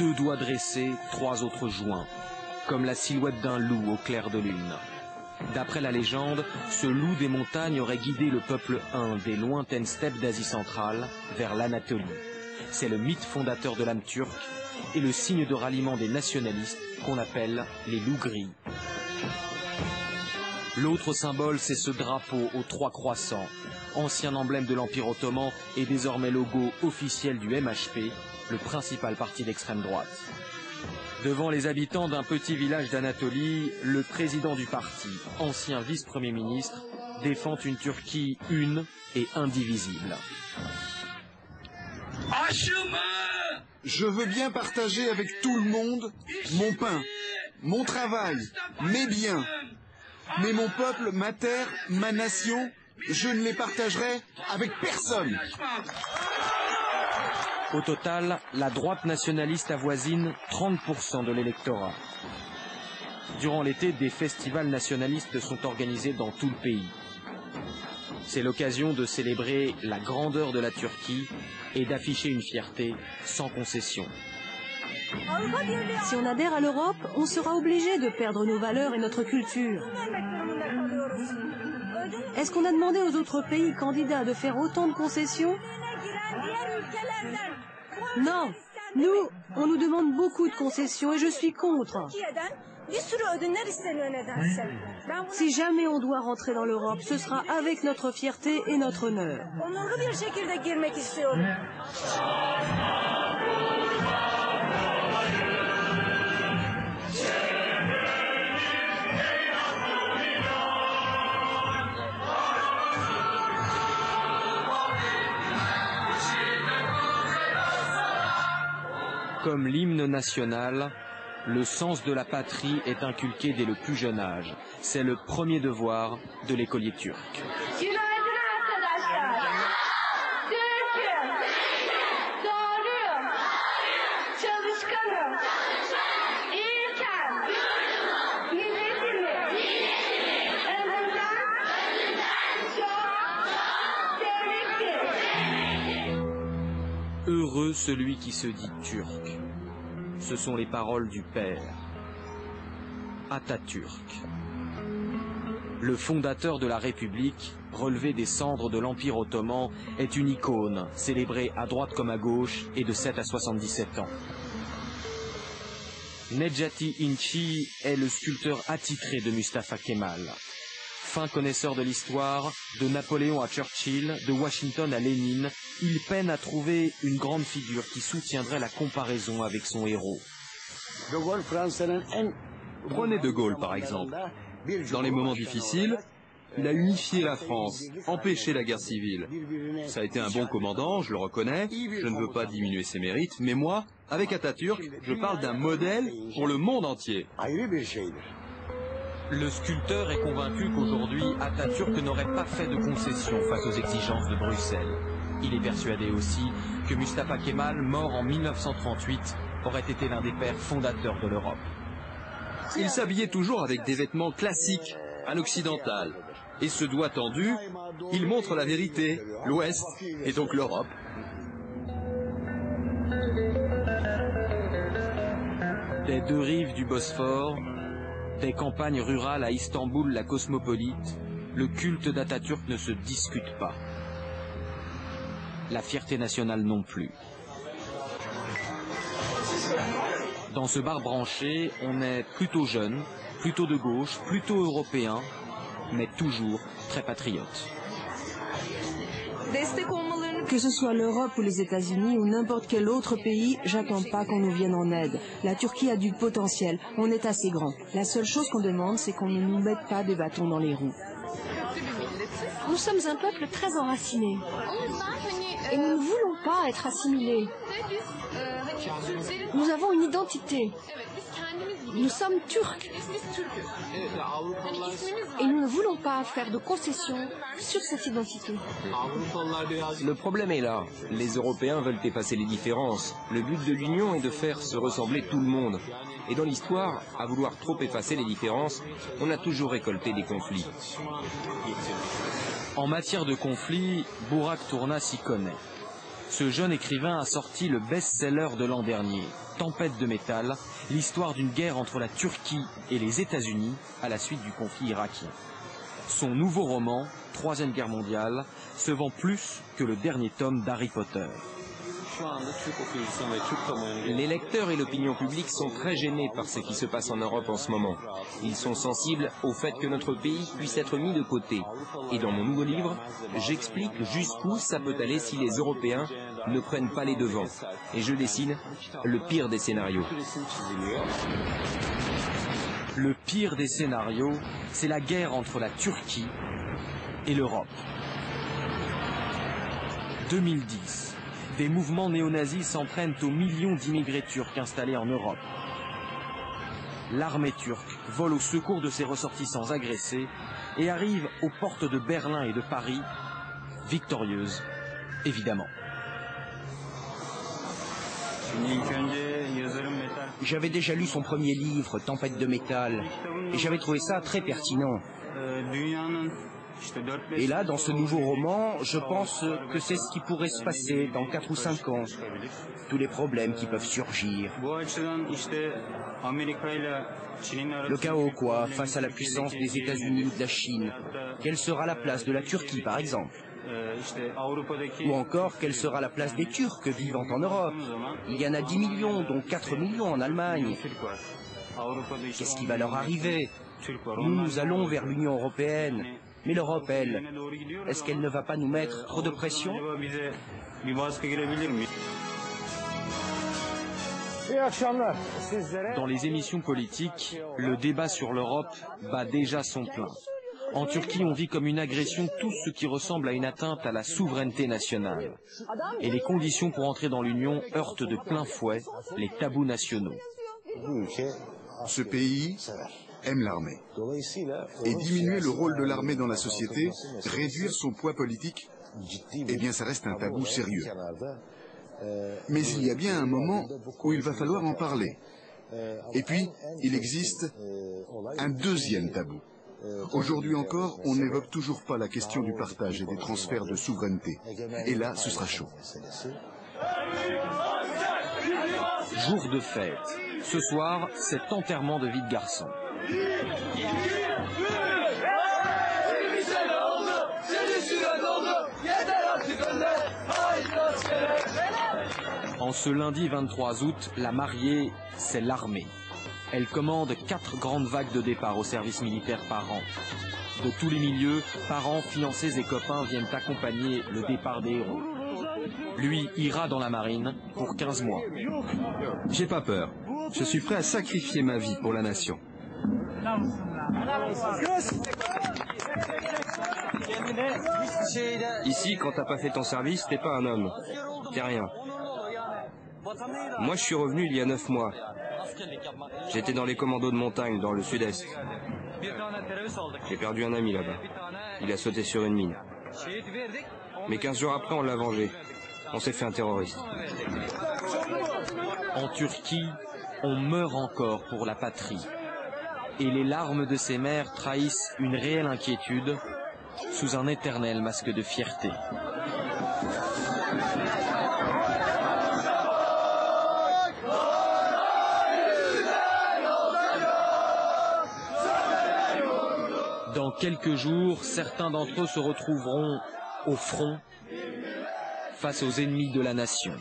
2 doigts dressés, 3 autres joints, comme la silhouette d'un loup au clair de lune. D'après la légende, ce loup des montagnes aurait guidé le peuple Hun des lointaines steppes d'Asie centrale vers l'Anatolie. C'est le mythe fondateur de l'âme turque et le signe de ralliement des nationalistes qu'on appelle les loups gris. L'autre symbole, c'est ce drapeau aux 3 croissants, ancien emblème de l'Empire ottoman et désormais logo officiel du MHP, le principal parti d'extrême droite. Devant les habitants d'un petit village d'Anatolie, le président du parti, ancien vice-premier ministre, défend une Turquie une et indivisible. Je veux bien partager avec tout le monde mon pain, mon travail, mes biens. Mais mon peuple, ma terre, ma nation, je ne les partagerai avec personne. Au total, la droite nationaliste avoisine 30% de l'électorat. Durant l'été, des festivals nationalistes sont organisés dans tout le pays. C'est l'occasion de célébrer la grandeur de la Turquie et d'afficher une fierté sans concession. Si on adhère à l'Europe, on sera obligé de perdre nos valeurs et notre culture. Est-ce qu'on a demandé aux autres pays candidats de faire autant de concessions? Non, nous, on nous demande beaucoup de concessions et je suis contre. Si jamais on doit rentrer dans l'Europe, ce sera avec notre fierté et notre honneur. Comme l'hymne national, le sens de la patrie est inculqué dès le plus jeune âge. C'est le premier devoir de l'écolier turc. Heureux celui qui se dit turc. Ce sont les paroles du père, Atatürk. Le fondateur de la République, relevé des cendres de l'Empire ottoman, est une icône, célébrée à droite comme à gauche et de 7 à 77 ans. Necati Inci est le sculpteur attitré de Mustafa Kemal. Fin connaisseur de l'histoire, de Napoléon à Churchill, de Washington à Lénine, il peine à trouver une grande figure qui soutiendrait la comparaison avec son héros. Prenez De Gaulle par exemple. Dans les moments difficiles, il a unifié la France, empêché la guerre civile. Ça a été un bon commandant, je le reconnais, je ne veux pas diminuer ses mérites, mais moi, avec Atatürk, je parle d'un modèle pour le monde entier. Le sculpteur est convaincu qu'aujourd'hui, Atatürk n'aurait pas fait de concessions face aux exigences de Bruxelles. Il est persuadé aussi que Mustafa Kemal, mort en 1938, aurait été l'un des pères fondateurs de l'Europe. Il s'habillait toujours avec des vêtements classiques, à l'occidental. Et ce doigt tendu, il montre la vérité, l'Ouest et donc l'Europe. Des 2 rives du Bosphore, des campagnes rurales à Istanbul, la cosmopolite, le culte d'Atatürk ne se discute pas. La fierté nationale non plus. Dans ce bar branché, on est plutôt jeune, plutôt de gauche, plutôt européen, mais toujours très patriote. Que ce soit l'Europe ou les États-Unis ou n'importe quel autre pays, j'attends pas qu'on nous vienne en aide. La Turquie a du potentiel, on est assez grand. La seule chose qu'on demande, c'est qu'on ne nous mette pas de bâtons dans les roues. Nous sommes un peuple très enraciné. Et nous ne voulons pas être assimilés. Nous avons une identité. Nous sommes turcs. Et nous ne voulons pas faire de concessions sur cette identité. Le problème est là. Les Européens veulent effacer les différences. Le but de l'Union est de faire se ressembler tout le monde. Et dans l'histoire, à vouloir trop effacer les différences, on a toujours récolté des conflits. En matière de conflits, Burak Turna s'y connaît. ce jeune écrivain a sorti le best-seller de l'an dernier, Tempête de métal, l'histoire d'une guerre entre la Turquie et les États-Unis à la suite du conflit irakien. Son nouveau roman, Troisième Guerre mondiale, se vend plus que le dernier tome d'Harry Potter. Les lecteurs et l'opinion publique sont très gênés par ce qui se passe en Europe en ce moment. Ils sont sensibles au fait que notre pays puisse être mis de côté. Et dans mon nouveau livre, j'explique jusqu'où ça peut aller si les Européens ne prennent pas les devants. Et je dessine le pire des scénarios. Le pire des scénarios, c'est la guerre entre la Turquie et l'Europe. 2010. Des mouvements néo-nazis s'en prennent aux millions d'immigrés turcs installés en Europe. L'armée turque vole au secours de ses ressortissants agressés et arrive aux portes de Berlin et de Paris, victorieuse, évidemment. J'avais déjà lu son premier livre, Tempête de métal, et j'avais trouvé ça très pertinent. Et là, dans ce nouveau roman, je pense que c'est ce qui pourrait se passer dans 4 ou 5 ans. Tous les problèmes qui peuvent surgir. Le chaos, quoi, face à la puissance des États-Unis ou de la Chine. Quelle sera la place de la Turquie, par exemple? Ou encore, quelle sera la place des Turcs vivant en Europe? Il y en a 10 millions, dont 4 millions en Allemagne. Qu'est-ce qui va leur arriver? Nous allons vers l'Union européenne. Mais l'Europe, elle, est-ce qu'elle ne va pas nous mettre trop de pression? Dans les émissions politiques, le débat sur l'Europe bat déjà son plein. En Turquie, on vit comme une agression tout ce qui ressemble à une atteinte à la souveraineté nationale. Et les conditions pour entrer dans l'Union heurtent de plein fouet les tabous nationaux. Ce pays aime l'armée. Et diminuer le rôle de l'armée dans la société, réduire son poids politique, eh bien ça reste un tabou sérieux. Mais il y a bien un moment où il va falloir en parler. Et puis, il existe un deuxième tabou. Aujourd'hui encore, on n'évoque toujours pas la question du partage et des transferts de souveraineté. Et là, ce sera chaud. Jour de fête. Ce soir, c'est enterrement de vie de garçon. En ce lundi 23 août, la mariée, c'est l'armée. Elle commande 4 grandes vagues de départ au service militaire par an. De tous les milieux, parents, fiancés et copains viennent accompagner le départ des héros. Lui ira dans la marine pour 15 mois. J'ai pas peur. Je suis prêt à sacrifier ma vie pour la nation. Ici, quand t'as pas fait ton service, t'es pas un homme. T'es rien. Moi, je suis revenu il y a 9 mois. J'étais dans les commandos de montagne, dans le sud-est. J'ai perdu un ami là-bas. Il a sauté sur une mine. Mais 15 jours après, on l'a vengé. On s'est fait un terroriste. En Turquie, on meurt encore pour la patrie. Et les larmes de ces mères trahissent une réelle inquiétude sous un éternel masque de fierté. Dans quelques jours, certains d'entre eux se retrouveront au front face aux ennemis de la nation.